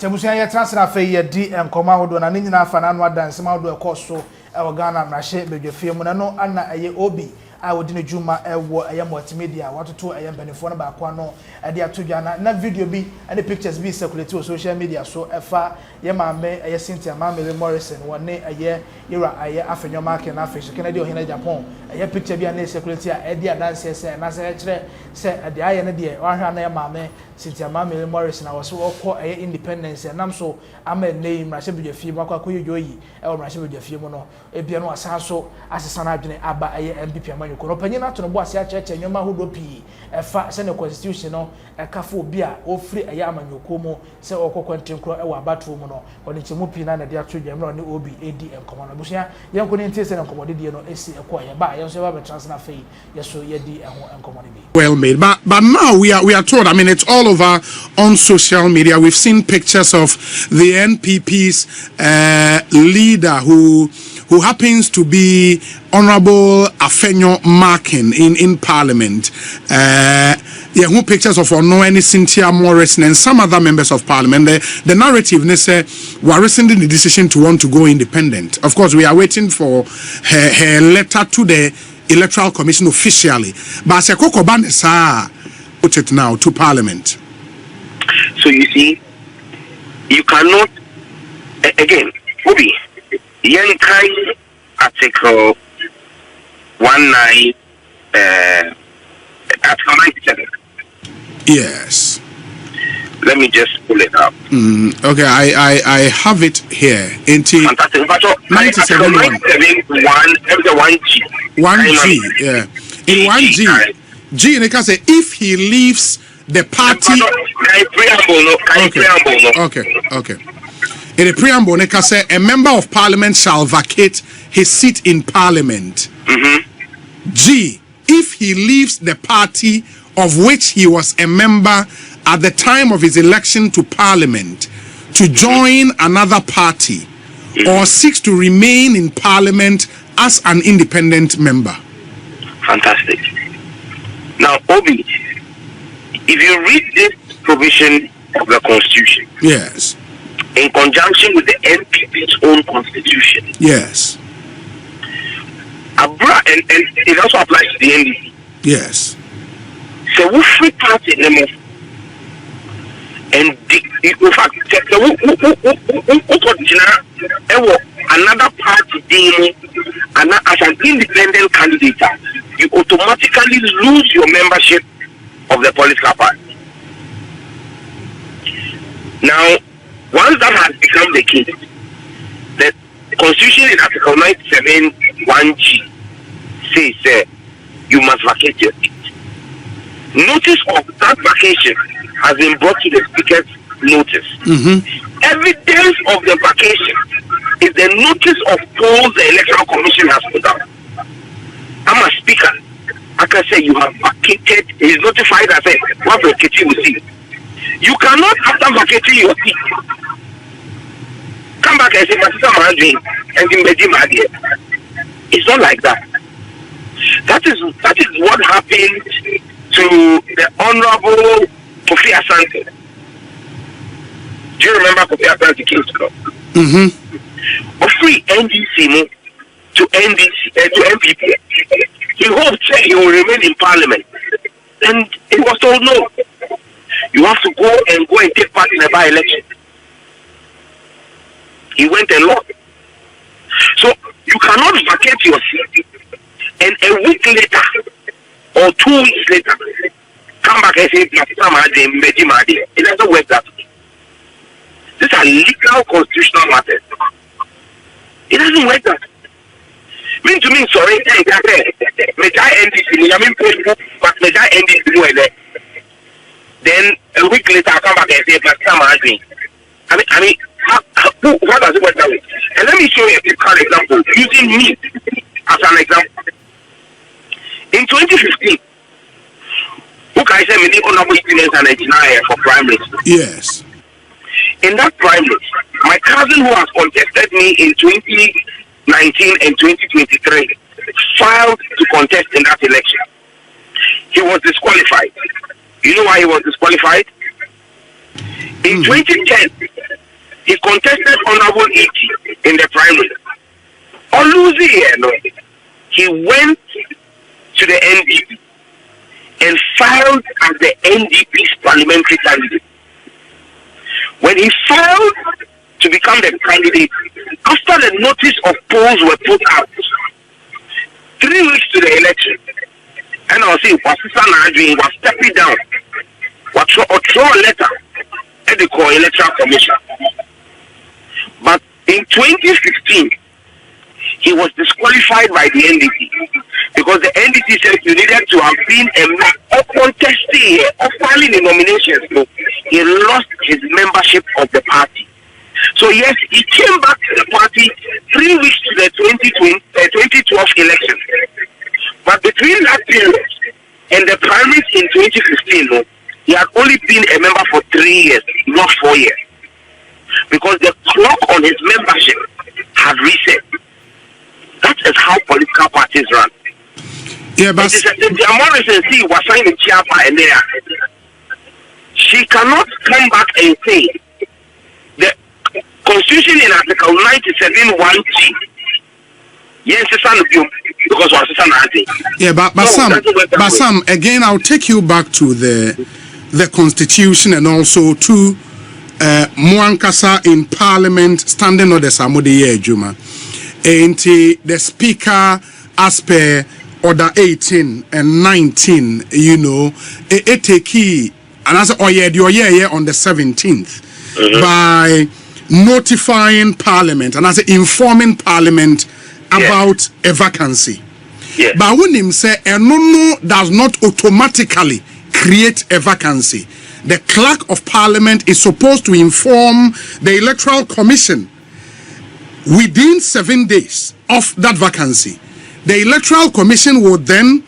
Achebusia ye transfer fe ye di enkoma hodo na nyina afa na no dance ma hodo ekoso e wo Ghana mrahye bedwefie mu na no ana eye obi a wodi ne djuma ewo eye multimedia watoto eye mbanifo na ba kwa no e de atodwa na video bi and pictures bi circulate on social media so efa ye maame eye Cynthia Mamele Morrison wone eye yira eye afenyo market na afish Kennedy ohina Japan eye picture bi na circulate a e de dance se na se kire se e de aye ne de wahwa na ye maame Cynthia Mamele Morrison was okọ eye independence nam so ama name mrahye bedwefie mu akwa koyoyi e wo mrahye bedwefie mu no e bia no asan so asesa na adwene aba eye MPP amanyoko no panyin ato no bo ase acheche nyoma hodo pi efa se ne constitution no e kafo obi a ofri eye amanyoko mu se okokwanten kro e wa abato mu no oni chemu pi na de atodwa mra ne obi edi enkomo no busia yenko ne ntese ne enkomo de no esi ekọ ye ba yenso ba transfer fee yeso yedi eho enkomo ne bi well made but now we are told, I mean, it's all over on social media. We've seen pictures of the NPP's leader who happens to be Honorable Afenyo Markin in Parliament. Yeah, who pictures of Ono Cynthia Morrison and some other members of Parliament. The narrative they say we're rescinding the decision to want to go independent. Of course, we are waiting for her letter to the Electoral Commission officially. But Sekoko Banesa put it now to Parliament. So you see, you cannot again, Obi, Yankai Article 19 Article 97. Yes. Let me just pull it up. Okay, I have it here. Fantastic. 97 1G. 1G, yeah. In 1G, G in say if he leaves the party. Okay. In the preamble, Nika say a member of parliament shall vacate his seat in parliament. G, if he leaves the party of which he was a member at the time of his election to parliament to join another party or seeks to remain in parliament as an independent member. Fantastic. Now, Obi, if you read this provision of the Constitution, yes, in conjunction with the NPP's own Constitution, yes, and it also applies to the NDC. Yes. So we free party them and in fact, another party being as an independent candidate, you automatically lose your membership of the political party. Now, once that has become the case, the Constitution in Article 97 1G says you must vacate your seat. Notice of that vacation has been brought to the Speaker's notice. Evidence of the vacation is the notice of polls the Electoral Commission has put out. I'm a speaker. I can say you have vacated. He is notified as what vacating will see. You cannot, after vacating your seat, come back and say, and it's not like that. That is what happened to the Honorable Kofi Asante. Do you remember Kofi Asante came to law? Free NDC to NDC to MPP. He hoped he will remain in Parliament, and it was told no. You have to go and take part in a by-election. He went and lost. So you cannot vacate your seat, and a week later or 2 weeks later come back and say it doesn't work that way. These are legal constitutional matters. It doesn't work that way. Mean to me, sorry, then a week later I come back and say I mean what does it work that way? And let me show you a typical example using me as an example. In 2015, who can I say many honorable students and engineers for primaries? Yes. In that primary, my cousin who has contested me in 2019 and 2023 filed to contest in that election. He was disqualified. You know why he was disqualified? In 2010, he contested Honorable E.T. in the primary. On losing here, no, he went to the NDP and filed as the NDP's parliamentary candidate. When he filed to become the candidate, after the notice of polls were put out, 3 weeks to the election, and I was saying, was stepping down, or throw a letter at the Electoral Commission. But in 2016, he was disqualified by the NDP because the NDP said you needed to have been a contesting or filing the nominations. So he lost his membership of the party. So yes, he came back to the party 3 weeks to the 2012 election. But between that period and the primaries in 2015, he had only been a member for 3 years, not 4 years. Because the clock on his membership had reset. That is how political parties run. Yeah, but was signing Chiapa and there. She cannot come back and say the Constitution in Article 97(1)(g). Yes, because yeah, but Sam, again, I'll take you back to the Constitution and also to Muankasa in Parliament standing on the Samudi Juma. And the Speaker, as per Order 18 and 19, you know, it take key, and as on the 17th, by notifying Parliament and as informing Parliament about a vacancy. Yeah. But when him say no does not automatically create a vacancy. The Clerk of Parliament is supposed to inform the Electoral Commission within 7 days of that vacancy. The Electoral Commission will then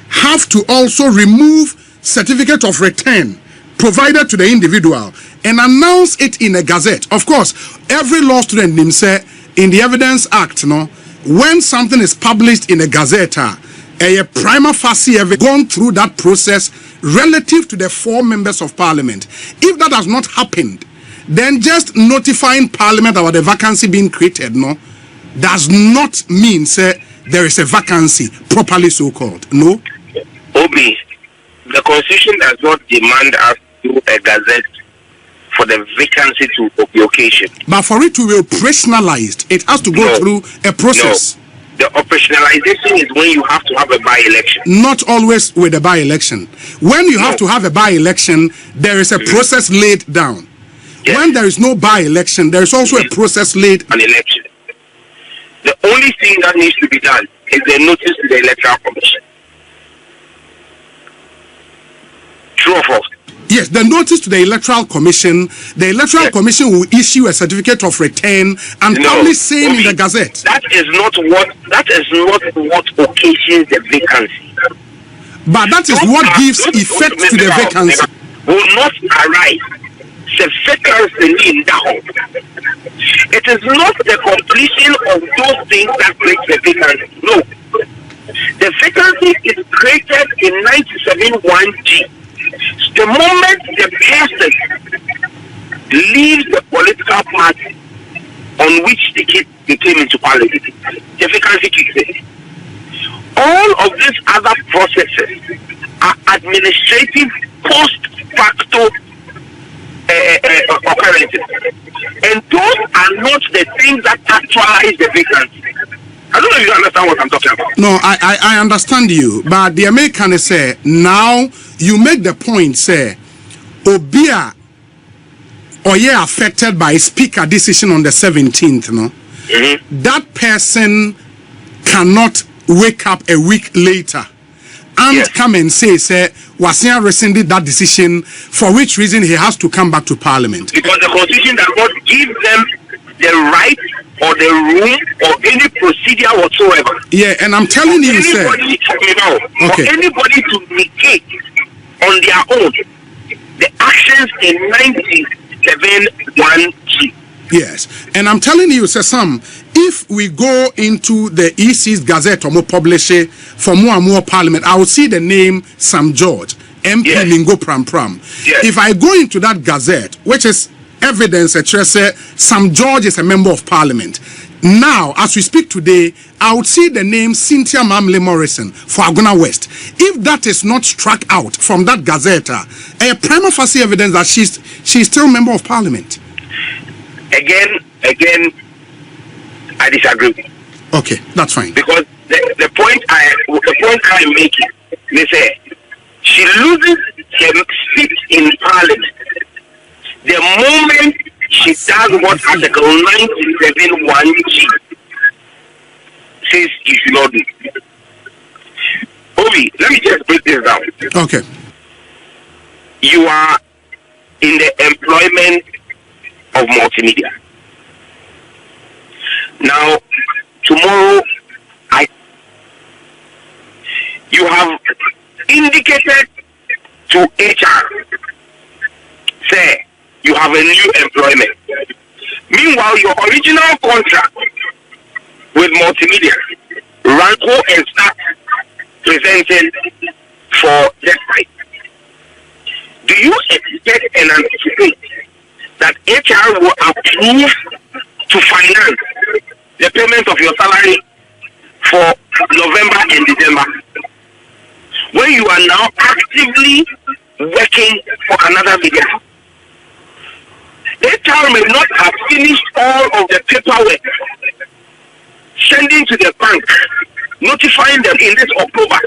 have to also remove certificate of return provided to the individual and announce it in a gazette. Of course, every law student say in the Evidence Act, no, when something is published in a gazette, a prima facie have gone through that process relative to the 4 members of Parliament. If that has not happened, then just notifying Parliament about the vacancy being created, no, does not mean say there is a vacancy properly so called. No. Obi, the Constitution does not demand us to do a gazette for the vacancy to be occasion. But for it to be operationalized, it has to go through a process. No. The operationalization is when you have to have a by-election. Not always with a by-election. When you have to have a by-election, there is a process laid down. Yes. When there is no by-election, there is also a process laid. An election. The only thing that needs to be done is the notice to the Electoral Commission. True or false? Yes, the notice to the Electoral Commission. The Electoral Commission will issue a certificate of return and publish saying in the Gazette. That is not what occasions the vacancy. But that is what gives effect to the vacancy. Will not arise. The vacancy in down. It is not the completion of those things that creates the vacancy. No. The vacancy is created in 97(1)(g). The moment the person leaves the political party on which they came into Parliament, the vacancy kicks in. All of these other processes are administrative post-facto occurrences. And those are not the things that actualize the vacancy. I don't know if you understand what I'm talking about. No, I understand you. But the American say, now you make the point, say, Obia or affected by Speaker decision on the 17th, no? That person cannot wake up a week later and come and say, Wasia rescinded that decision, for which reason he has to come back to Parliament. Because the Constitution does not give them the right or the room or any procedure whatsoever. Yeah, and I'm telling you, sir. For anybody to negate on their own the actions in 97(1)(g). Yes, and I'm telling you, sir, Sam, if we go into the EC's Gazette or more publish it for more and more Parliament, I will see the name Sam George, MP Lingo Pram Pram. If I go into that Gazette, which is evidence Sam George is a member of parliament. Now, as we speak today, I would see the name Cynthia Mamle Morrison for Agona West. If that is not struck out from that gazette, a prima facie evidence that she's still a member of parliament. Again, I disagree. Okay, that's fine. Because the point I'm making, they say she loses her seat in parliament the moment she does what Article 97(1)(g says you should not do. Obi, let me just break this down. Okay. You are in the employment of multimedia. Now, tomorrow, you have indicated to HR, say, you have a new employment. Meanwhile, your original contract with multimedia ran go and start presenting for that site. Do you expect and anticipate that HR will approve to finance the payment of your salary for November and December, when you are now actively working for another media? HR may not have finished all of the paperwork, sending to the bank, notifying them in this October,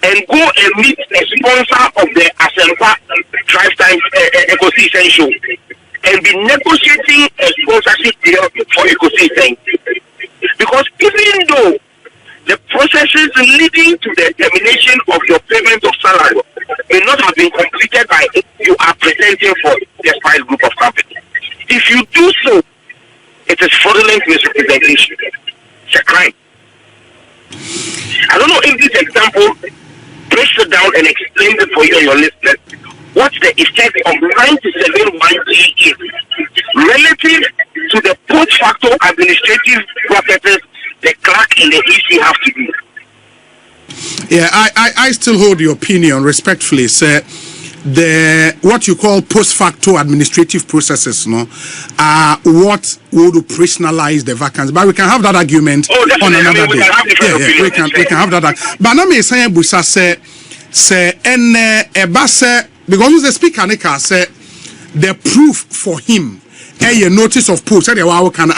and go and meet a sponsor of the Asempa Drive Time Ecosystem show, and be negotiating a sponsorship deal for Ecosystem. Because even though the processes leading to the termination of your payment of salary may not have been completed by you are presenting for the Spice Group of companies, if you do so, it is fraudulent misrepresentation. It's a crime. I don't know if this example breaks it down and explains it for you and your listeners what the effect of 97(1)(g is relative to the post facto administrative processes the clerk and the EC have to do. Yeah, I still hold your opinion respectfully, sir. The what you call post facto administrative processes, are what would operationalize the vacancy. But we can have that argument on another day. We can have that. But now me say Busa say because the speaker say the proof for him a notice of post say wow can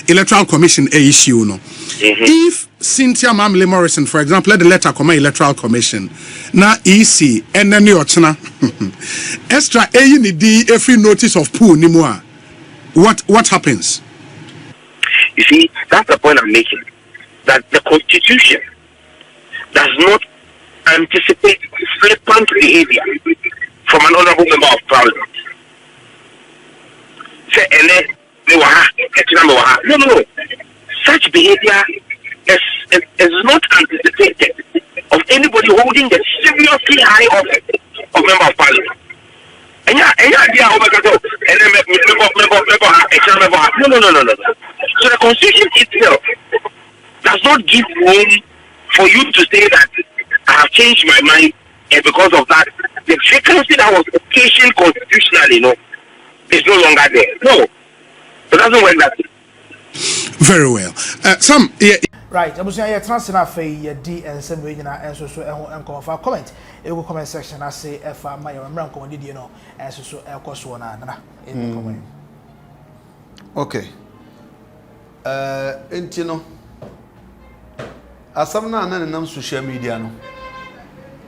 electoral commission issue no. If Cynthia Mamle Morrison, for example, let the letter come electoral commission na EC and then you extra every notice of pool ni more. What happens? You see, that's the point I'm making. That the Constitution does not anticipate flippant behavior from an honorable member of Parliament. Say, no. Such behavior is not anticipated of anybody holding the seriously high office of member of Parliament. And idea no. So the Constitution itself does not give room for you to say that I have changed my mind, and because of that, the vacancy that was occasioned constitutionally, is no longer there. No, it doesn't work that way. Very well. Right, abusia ye transfer fe ye di ensem we nyina enso so ehun enko fa comment e go comment section I say efa ma ye mra nko di no enso so ekoso na na comment. Okay. Entino asam na nam social media no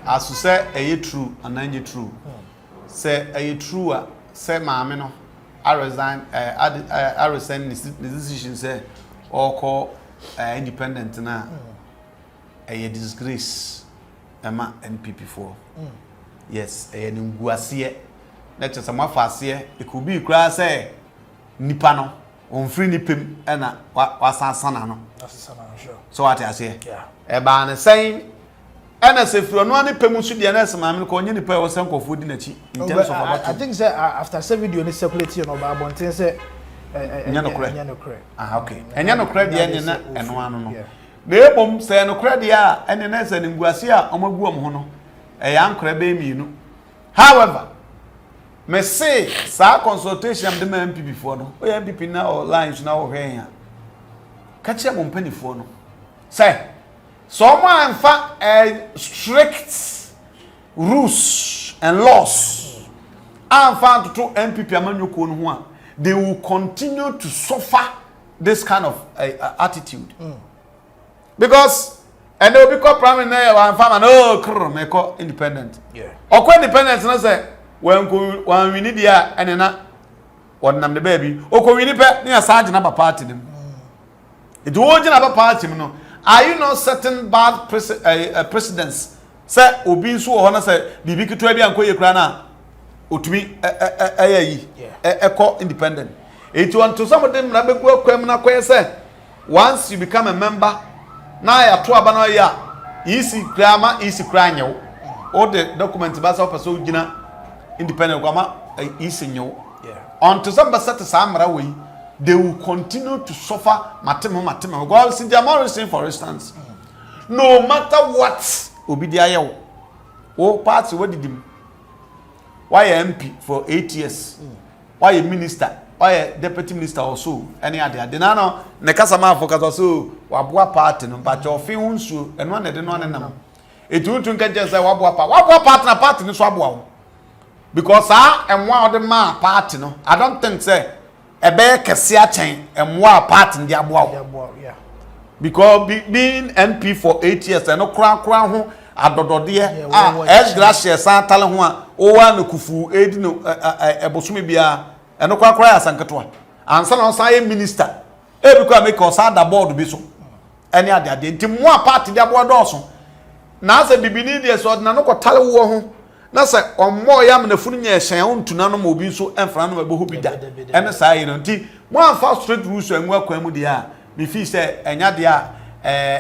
aso say eye true ananye true. Say eye true a say maame no I resign this decision say or call independent na a disgrace ema NPP4. Yes, a nguasie na chesa mafasie e could be cry say nipa no on free nipem na wasasana no. Sure. So what I say? Yeah. E ba na saying and as if you no any pemu su de na asema me ko nye nipa e wo sen kofo di na chi in terms of about I think say after 7 video ni circulate no ba bonten say enya no kre. Okay. Enya no kre de enya na eno anu no. Na ebom say no kre de a ene na say nguase a omagu om ho no e ya nkre be miinu. However, me say sa consultation am de ma MPP fo no o ya MPP na o lines na o hwen ya ka che mo mpani fo no say so mo anfa strict rules and laws anfa to MPP amanyoko no ho a they will continue to suffer this kind of attitude because and they will become prime minister and farmer no make independent independent no say when we need ya and na wonam the baby we need pe na sarge na party dem it won't na party no are you not certain bad precedents say obi nso ho na say bibi kitwa bi ankoye kura na otumi ayayi independent it want to some of them na beku akwam na koye say once you become a member na ya to aba na ya isi krama isi kranyew all the document ba so person gina independent kwama isi nyew until some set samra we they will continue to suffer matem God see their moral sin for instance no matter what obi dia yew o party what did him why MP for 8 years why a minister why a deputy minister also any other na no ne kasa ma focus also waboa party no ba cho fi hunsu eno na de no nam etuntun ka je say waboa party na party no so aboa wo because enwa ode ma party no I don't think say ebe kese a chen enwa party ndi aboa wo because being MP for 8 years no kra ho adodode as gracious antale ho a o wa no kufu edi no ebosume bia eno kwakra ya sanketo ansa na onsa ye minister ebikwa make us ada board bi so ene ade nti mo a party de aboa doso na asa bibini de so na no kwatale wo ho na sa ommo ya me na funu nya ehyan ontuna no mo bi so emfra no mabo bi da ene sa yi no nti mo anfa straight rules enwa akwan mu de a me fi se enya de a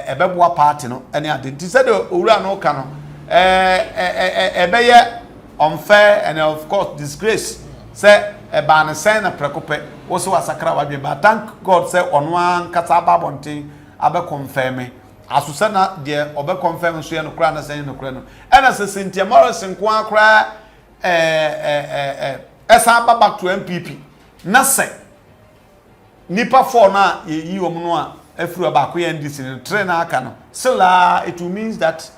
ebeboa party no ene ade nti se de owura no ka no ebeye unfair and of course disgrace say eba na sen na prekope wo so asakra wa but thank God say onwan kata babonten abe confirm asusa na de obe confirm so ye no kra na sen no kra no ena se Cynthia Morrison ko akra esa back to MPP na say nipa for na yi wo no a afuru ba ko ye ndisi no train aka no sila it means that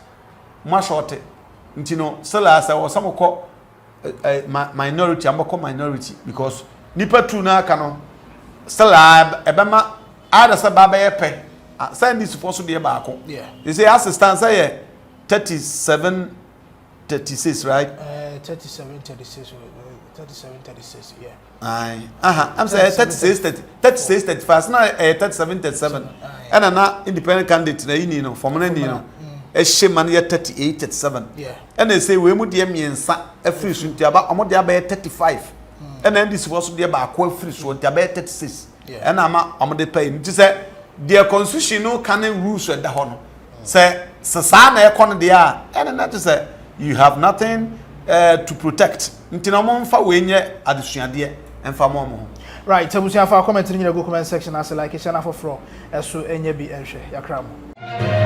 ma short ntino sila say wo samoko minority ambako minority because nipa tu na aka no sila ebema ada se baba ye pe send this for so de ba ko they say assistant say 37 36 right 37 36 yeah I'm saying 36 35 now 37 37 and na independent candidate na yini no from na ni no e shema na 38 37 and they say we mu de miensa afiri so ntia ba omo de aba 35 and then this was de ba ko afiri so ntia ba 36 and ama omo de pay nti say the constitution no canon rules and da ho no say sa na e kono de a and na to say you have nothing to protect nti na mo mfa we nye adesuade emfa mo mo right tabusia fa comment ni go comment section as like share na for eso enye bi enhwe yakra mo